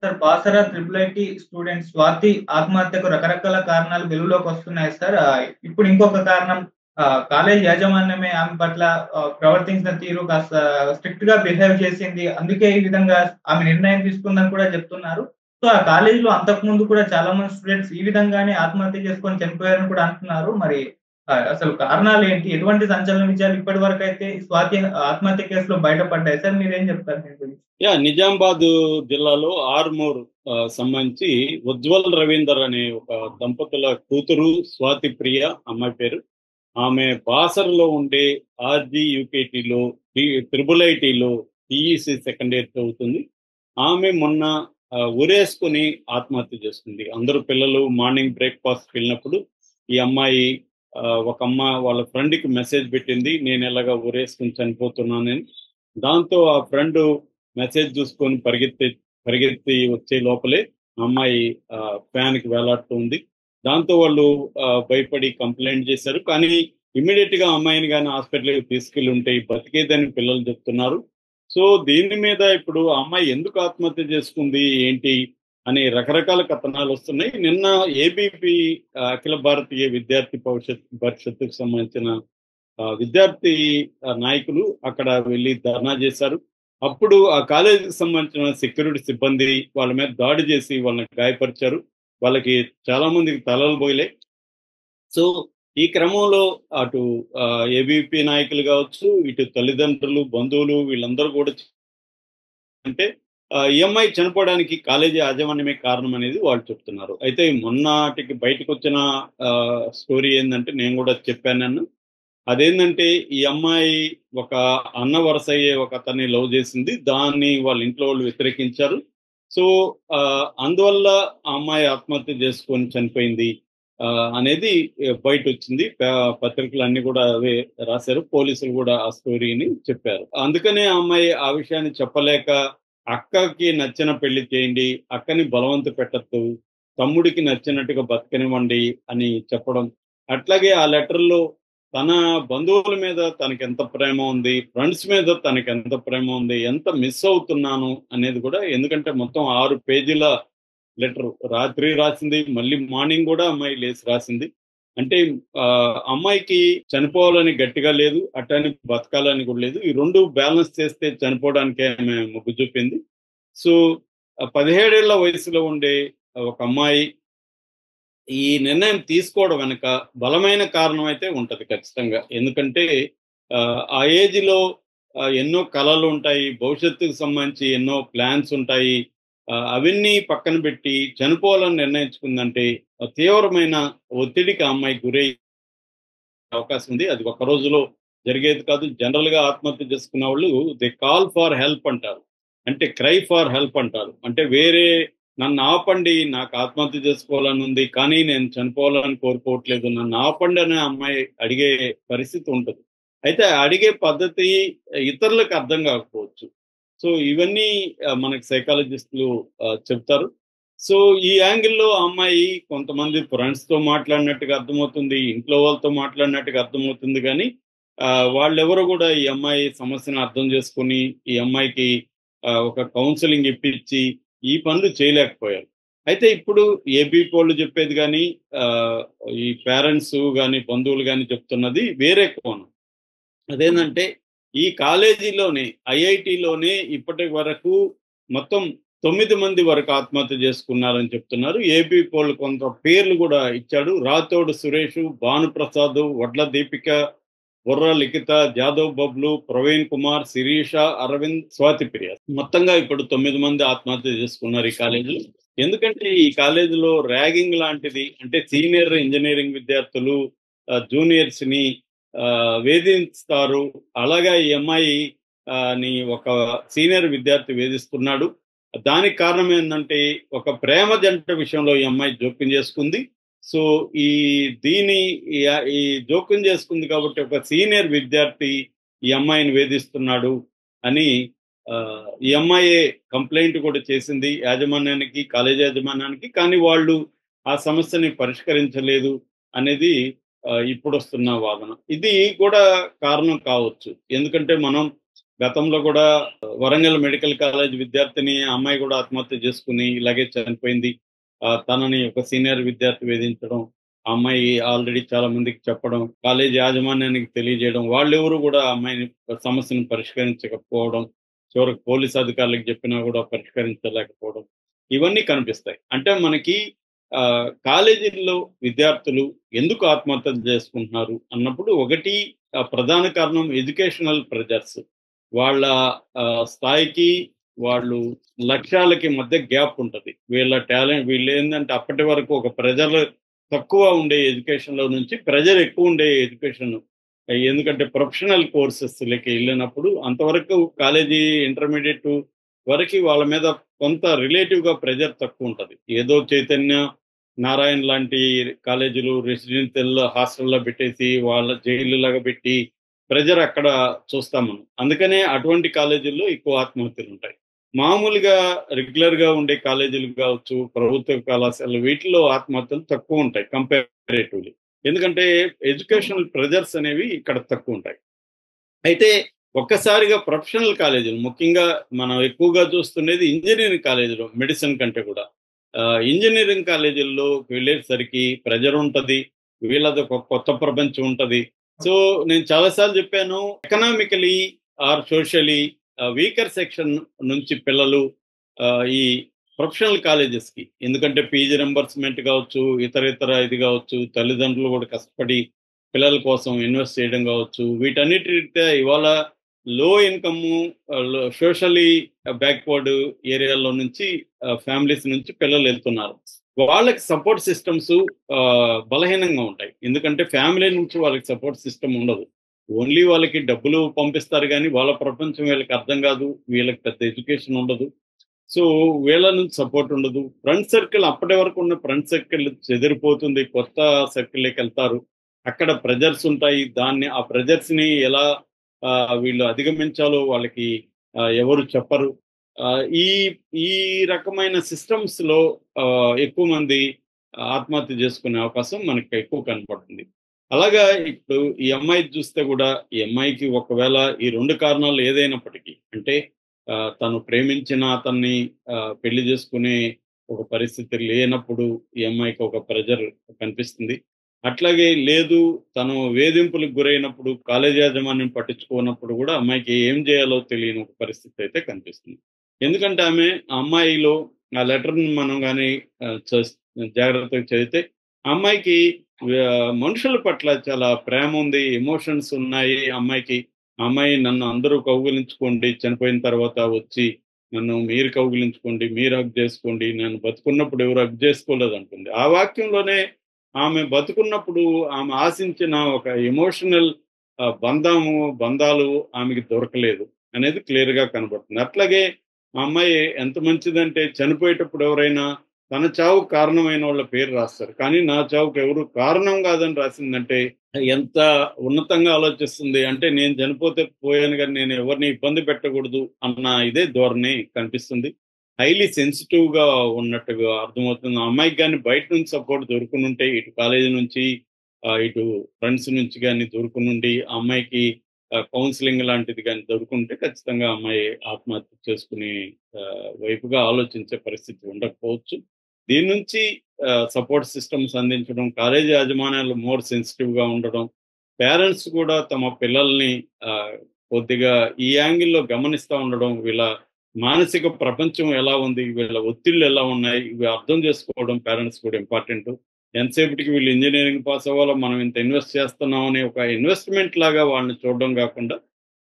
Sir Basara triple IT student Swathi ఆత్మహత్యకు రకరకాల కారణాలు వెలుగులోకొస్తున్నాయి సార్. ఇప్పుడు ఇంకొక కారణం కాలేజ్ యాజమాన్యమే ఆమె పట్ల ప్రవర్తించిన తీరు కాస్త స్ట్రిక్ట్‌గా బిహేవ్ చేసింది. అందుకే ఈ విధంగా ఆమె నిర్ణయం తీసుకుందని కూడా చెప్తున్నారు. సో, ఆ కాలేజ్‌లో అంతకుముందు కూడా చాలా మంది స్టూడెంట్స్ ఈ విధంగానే ఆత్మహత్య చేసుకొని చనిపోయారని కూడా అంటున్నారు. మరి అసలు కారణాలేంటి? ఎటువంటి సంచలన విషయాలు ఇప్పటి వరకైతే స్వాతి ఆత్మహత్య కేసులో బయటపడ్డాయి సార్. మీరేం చెప్తారు దీని గురించి? నిజామాబాద్ జిల్లాలో ఆర్మూర్ సంబంధించి ఉజ్వల్ రవీందర్ అనే ఒక దంపతుల కూతురు స్వాతి ప్రియ అమ్మాయి పేరు. ఆమె బాసర్లో ఉండే యూకేటీలో త్రిబుల్ ఐటీలో టీఈసీ సెకండ్ ఇయర్ చదువుతుంది. ఆమె మొన్న ఉరేసుకొని ఆత్మహత్య చేసుకుంది. అందరూ పిల్లలు మార్నింగ్ బ్రేక్ఫాస్ట్ వెళ్ళినప్పుడు ఈ అమ్మాయి వాళ్ళ ఫ్రెండ్కి మెసేజ్ పెట్టింది, నేను ఎలాగా ఉరేసుకుని చనిపోతున్నానని. దాంతో ఆ ఫ్రెండ్ మెసేజ్ చూసుకొని పరిగెత్తి వచ్చే లోపలే అమ్మాయి ఫ్యాన్కి వేలాడుతుంది. దాంతో వాళ్ళు భయపడి కంప్లైంట్ చేశారు. కానీ ఇమ్మీడియట్ గా అమ్మాయిని కానీ హాస్పిటల్కి తీసుకెళ్ళి ఉంటే బతికేదని పిల్లలు చెప్తున్నారు. సో దీని మీద ఇప్పుడు ఆ అమ్మాయి ఎందుకు ఆత్మహత్య చేసుకుంది ఏంటి అని రకరకాల కథనాలు వస్తున్నాయి. నిన్న ఏబీపీ అఖిల భారతీయ విద్యార్థి పరిషత్తుకు సంబంధించిన విద్యార్థి నాయకులు అక్కడ వెళ్ళి ధర్నా చేశారు. అప్పుడు ఆ కాలేజీకి సంబంధించిన సెక్యూరిటీ సిబ్బంది వాళ్ళ మీద దాడి చేసి వాళ్ళని గాయపరిచారు. వాళ్ళకి చాలా మందికి తలలు పోయలే. సో ఈ క్రమంలో అటు ఏబీపీ నాయకులు కావచ్చు, ఇటు తల్లిదండ్రులు, బంధువులు వీళ్ళందరూ కూడా అంటే ఈఎంఐ చనిపోవడానికి కాలేజీ యాజమాన్యమే కారణం అనేది వాళ్ళు చెప్తున్నారు. అయితే మొన్నటికి బయటకు వచ్చిన స్టోరీ ఏంటంటే నేను కూడా చెప్పాను. అదేంటంటే ఈ అమ్మాయి ఒక అన్న వరుస అయ్యే ఒక అతన్ని లవ్ చేసింది. దాన్ని వాళ్ళ ఇంట్లో వాళ్ళు వ్యతిరేకించారు. సో అందువల్ల ఆ అమ్మాయి ఆత్మహత్య చేసుకొని చనిపోయింది అనేది బయట వచ్చింది. పత్రికలు అన్ని కూడా అవే రాశారు. పోలీసులు కూడా ఆ స్టోరీని చెప్పారు. అందుకనే ఆ అమ్మాయి ఆ విషయాన్ని చెప్పలేక అక్కకి నచ్చిన పెళ్లి చేయండి, అక్కని బలవంత పెట్టద్దు, తమ్ముడికి నచ్చినట్టుగా బతకనివ్వండి అని చెప్పడం. అట్లాగే ఆ లెటర్లో తన బంధువుల మీద తనకి ఎంత ప్రేమ ఉంది, ఫ్రెండ్స్ మీద తనకి ఎంత ప్రేమ ఉంది, ఎంత మిస్ అవుతున్నాను అనేది కూడా. ఎందుకంటే మొత్తం 6 పేజీల లెటర్ రాత్రి రాసింది, మళ్ళీ మార్నింగ్ కూడా అమ్మాయి లేచి రాసింది. అంటే అమ్మాయికి చనిపోవాలని గట్టిగా లేదు, అట్టని బతకాలని కూడా లేదు. ఈ రెండు బ్యాలెన్స్ చేస్తే చనిపోవడానికే ఆమె మొగ్గు చూపింది. సో 17 ఏళ్ల వయసులో ఉండే ఒక అమ్మాయి ఈ నిర్ణయం తీసుకోవడం వెనుక బలమైన కారణం అయితే ఉంటది ఖచ్చితంగా. ఎందుకంటే ఆ ఏజ్ లో ఎన్నో కళలు ఉంటాయి, భవిష్యత్తుకు సంబంధించి ఎన్నో ప్లాన్స్ ఉంటాయి. అవన్నీ పక్కన పెట్టి చనిపోవాలని నిర్ణయించుకుందంటే తీవ్రమైన ఒత్తిడికి ఆ అమ్మాయి గురై అవకాశం ఉంది. అది ఒక రోజులో జరిగేది కాదు. జనరల్ గా ఆత్మహత్య చేసుకున్న వాళ్ళు దే కాల్ ఫర్ హెల్ప్ అంటారు, అంటే క్రై ఫర్ హెల్ప్ అంటారు. అంటే వేరే నన్ను ఆపండి, నాకు ఆత్మహత్య చేసుకోవాలని ఉంది కానీ నేను చనిపోవాలని కోరుకోవట్లేదు, నన్ను ఆపండి అనే అమ్మాయి అడిగే పరిస్థితి ఉంటుంది. అయితే అడిగే పద్ధతి ఇతరులకు అర్థం కాకపోవచ్చు. సో ఇవన్నీ మనకి సైకాలజిస్టులు చెప్తారు. సో ఈ యాంగిల్లో అమ్మాయి కొంతమంది ఫ్రెండ్స్ తో మాట్లాడినట్టుగా అర్థమవుతుంది, ఇంట్లో వాళ్ళతో మాట్లాడినట్టుగా అర్థమవుతుంది. కానీ వాళ్ళెవరు కూడా ఈ అమ్మాయి సమస్యను అర్థం చేసుకుని ఈ అమ్మాయికి ఒక కౌన్సిలింగ్ ఇప్పించి ఈ పనులు చేయలేకపోయారు. అయితే ఇప్పుడు ఏబీ వాళ్ళు చెప్పేది కానీ ఈ పేరెంట్స్ కానీ బంధువులు కానీ చెప్తున్నది వేరే కోణం. అదేంటంటే ఈ కాలేజీలోనే ఐఐటిలోనే ఇప్పటి వరకు మొత్తం 9 మంది వరకు ఆత్మహత్య చేసుకున్నారని చెప్తున్నారు. ఏబీ పోల్ కొంత పేర్లు కూడా ఇచ్చాడు. రాథోడ్ సురేష్, భానుప్రసాద్, వడ్ల దీపిక, బుర్ర లిఖిత, జాదవ్ బబ్లు, ప్రవీణ్ కుమార్, శిరీష, అరవింద్, స్వాతి ప్రియ. మొత్తంగా ఇప్పుడు 9 మంది ఆత్మహత్య చేసుకున్నారు ఈ కాలేజీలో. ఎందుకంటే ఈ కాలేజీలో ర్యాగింగ్ లాంటిది, అంటే సీనియర్ ఇంజనీరింగ్ విద్యార్థులు జూనియర్స్ ని వేధిస్తారు. అలాగా ఈ అమ్మాయి ని ఒక సీనియర్ విద్యార్థి వేధిస్తున్నాడు. దానికి కారణం ఏంటంటే ఒక ప్రేమ జంట విషయంలో ఈ అమ్మాయి జోక్యం చేసుకుంది. సో ఈ జోక్యం చేసుకుంది కాబట్టి ఒక సీనియర్ విద్యార్థి ఈ అమ్మాయిని వేధిస్తున్నాడు అని ఈ అమ్మాయి కంప్లైంట్ కూడా చేసింది యాజమాన్యానికి, కాలేజీ యాజమాన్యానికి. కానీ వాళ్ళు ఆ సమస్యని పరిష్కరించలేదు అనేది ఇప్పుడు వస్తున్న వాదన. ఇది కూడా కారణం కావచ్చు. ఎందుకంటే మనం గతంలో కూడా వరంగల్ మెడికల్ కాలేజ్ విద్యార్థిని అమ్మాయి కూడా ఆత్మహత్య చేసుకుని ఇలాగే చనిపోయింది. తనని ఒక సీనియర్ విద్యార్థి వేధించడం, ఆ అమ్మాయి ఆల్రెడీ చాలా మందికి చెప్పడం, కాలేజ్ యాజమాన్యానికి తెలియజేయడం, వాళ్ళెవరు కూడా ఆ అమ్మాయిని సమస్యను పరిష్కరించకపోవడం, చివరికి పోలీస్ అధికారులకు చెప్పినా కూడా పరిష్కరించలేకపోవడం, ఇవన్నీ కనిపిస్తాయి. అంటే మనకి కాలేజీల్లో విద్యార్థులు ఎందుకు ఆత్మహత్యలు చేసుకుంటున్నారు అన్నప్పుడు ఒకటి ప్రధాన కారణం ఎడ్యుకేషనల్ ప్రెజర్స్. వాళ్ళ స్థాయికి, వాళ్ళు లక్ష్యాలకి మధ్య గ్యాప్ ఉంటది. వీళ్ళ టాలెంట్ వీళ్ళేందంటే అప్పటి వరకు ఒక ప్రెజర్ తక్కువ ఉండే ఎడ్యుకేషన్‌లో నుంచి ప్రెజర్ ఎక్కువుండే ఎడ్యుకేషన్. ఎందుకంటే ప్రొఫెషనల్ కోర్సెస్‌లకి ఎళ్ళినప్పుడు అంతవరకు కాలేజీ, ఇంటర్మీడియేట్ వరకి వాళ్ళ మీద కొంత రిలేటివ్‌గా ప్రెజర్ తక్కువుంటది. ఏదో చైతన్య, నారాయణ లాంటి కాలేజీలు రెసిడెన్షియల్ హాస్టల్‌లో పెట్టేసి వాళ్ళ జైలులాగా పెట్టి ప్రెజర్ అక్కడ చూస్తాం మనం. అందుకనే అటువంటి కాలేజీల్లో ఎక్కువ ఆత్మహత్యలుంటాయి. మామూలుగా రెగ్యులర్‌గా ఉండే కాలేజీలు కావచ్చు, ప్రభుత్వ కళాశాలలు వీటిల్లో ఆత్మహత్యలు తక్కువుంటాయి కంపారేటివ్‌లీ. ఎందుకంటే ఎడ్యుకేషనల్ ప్రెజర్స్ అనేవి ఇక్కడ తక్కువుంటాయి. అయితే ఒక్కసారిగా ప్రొఫెషనల్ కాలేజీలు ముఖ్యంగా మనం ఎక్కువగా చూస్తున్నది ఇంజినీరింగ్ కాలేజీలు మెడిసిన్ కంటే కూడా. ఇంజినీరింగ్ కాలేజీల్లో వెళ్ళేసరికి ప్రెజర్ ఉంటది. వీళ్ళది ఒక కొత్త ప్రపంచం ఉంటది. సో, నేను చాలా సార్లు చెప్పాను. Economically or socially weaker section నుంచి పిల్లలు ఈ ప్రొఫెషనల్ కాలేజెస్‌కి ఎందుకంటే ఫీజు రింబర్స్‌మెంట్ కావచ్చు, ఇతర ఇది కావచ్చు, తల్లిదండ్రులు కూడా కష్టపడి పిల్లల కోసం ఇన్వెస్ట్ చేయడం కావచ్చు, వీటన్నిటి రీత్యా ఇవాళ లో ఇన్‌కము సోషల్లీ బ్యాక్వర్డ్ ఏరియాలో నుంచి ఫ్యామిలీస్ నుంచి పిల్లలు వెళ్తున్నారు. వాళ్ళకి సపోర్ట్ సిస్టమ్స్ బలహీనంగా ఉంటాయి. ఎందుకంటే ఫ్యామిలీ నుంచి వాళ్ళకి సపోర్ట్ సిస్టమ్ ఉండదు. ఓన్లీ వాళ్ళకి డబ్బులు పంపిస్తారు గానీ, వాళ్ళ ప్రపంచం వీళ్ళకి అర్థం కాదు. వీళ్ళకి పెద్ద ఎడ్యుకేషన్ ఉండదు. సో, వీళ్ళ నుంచి సపోర్ట్ ఉండదు. ఫ్రెండ్ సర్కిల్ అప్పటి వరకు ఉన్న ఫ్రెండ్ సర్కిల్ చెదిరిపోతుంది. కొత్త సర్కిల్‌లోకెళ్తారు. అక్కడ ప్రెజర్స్ ఉంటాయి. ఆ ప్రెజర్స్‌ని ఎలా వీళ్ళు అధిగమించాలో వాళ్ళకి ఎవరు చెప్పరు. ఈ ఈ రకమైన సిస్టమ్స్‌లో ఎక్కువ మంది ఆత్మహత్య చేసుకునే అవకాశం మనకి ఎక్కువ కనపడుతుంది. అలాగా ఇప్పుడు ఈ అమ్మాయిది చూస్తే గూడా, ఈ అమ్మాయికి ఒకవేళ ఈ 2 కారణాలు ఏదైనప్పటికీ అంటే తను ప్రేమించిన అతన్ని పెళ్లి చేసుకునే ఒక పరిస్థితి లేనప్పుడు ఈ అమ్మాయికి ఒక ప్రెజర్ కనిపిస్తుంది. అట్లాగే లేదు తను వేధింపులకు గురైనప్పుడు కాలేజీ యాజమాన్యం పట్టించుకోనప్పుడు గూడా అమ్మాయికి ఏం జేయాలో తెలియని ఒక పరిస్థితి అయితే కనిపిస్తుంది. ఎందుకంటే ఆ అమ్మాయిలో ఆ లెటర్‌ని మనం గాని ఆహ్, చస్ జాగ్రత్తగా చదివితే ఆ అమ్మాయికి మనుషుల పట్ల చాలా ప్రేమ ఉంది. ఎమోషన్స్ ఉన్నాయి ఆ అమ్మాయికి. ఆ అమ్మాయి నన్ను అందరూ కౌగిలించుకోండి చనిపోయిన తర్వాత వచ్చి నన్ను మీరు కౌగిలించుకోండి, మీరు హగ్ చేసుకోండి. నేను బతికున్నప్పుడు ఎవరు హగ్ చేసుకోలేదంటుంది. ఆ వాక్యంలోనే ఆమె బతికున్నప్పుడు ఆమె ఆశించిన ఒక ఎమోషనల్ బంధాలు ఆమెకి దొరకలేదు అనేది క్లియర్‌గా కనబడుతుంది. అట్లాగే ఆ అమ్మాయి ఎంత మంచిదంటే చనిపోయేటప్పుడు ఎవరైనా తన చావుకు కారణమైన వాళ్ళ పేరు రాస్తారు. కానీ నా చావుకు ఎవరు కారణం కాదని రాసిందంటే ఎంత ఉన్నతంగా ఆలోచిస్తుంది. అంటే నేను చనిపోతే పోయాను గానీ నేను ఎవరిని ఇబ్బంది పెట్టకూడదు అన్న ఇదే ధోరణి కనిపిస్తుంది. హైలీ సెన్సిటివ్‌గా ఉన్నట్టుగా అర్థమవుతుంది. ఆ అమ్మాయికి గాని బయట నుంచి సపోర్ట్ దొరుకునుంటే ఇటు కాలేజీ నుంచి ఇటు ఫ్రెండ్స్ నుంచి గాని దొరుకునుండి ఆ అమ్మాయికి కౌన్సెలింగ్ లాంటిది గాని దొరుకుంటే ఖచ్చితంగా ఆ అమ్మాయి ఆత్మహత్య చేసుకునే వైపుగా ఆలోచించే పరిస్థితి ఉండకపోవచ్చు. దీని నుంచి సపోర్ట్ సిస్టమ్స్ అందించడం, కాలేజీ యాజమాన్యాలు మోర్ సెన్సిటివ్‌గా ఉండడం, పేరెంట్స్ కూడా తమ పిల్లల్ని ఆహ్, కొద్దిగా ఈ యాంగిల్‌లో గమనిస్తా ఉండడం, వీళ్ళ మానసిక ప్రపంచం ఎలా ఉంది, వీళ్ళ ఒత్తిళ్ళు ఎలా ఉన్నాయి, ఇవి అర్థం చేసుకోవడం పేరెంట్స్ కూడా ఇంపార్టెంటు. ఎంతసేపటికి వీళ్ళు ఇంజినీరింగ్ పాస్ అవ్వాలా, మనం ఇంత ఇన్వెస్ట్ చేస్తున్నాం అనే ఒక ఇన్వెస్ట్‌మెంట్ లాగా వాళ్ళని చూడడం గాకుండా,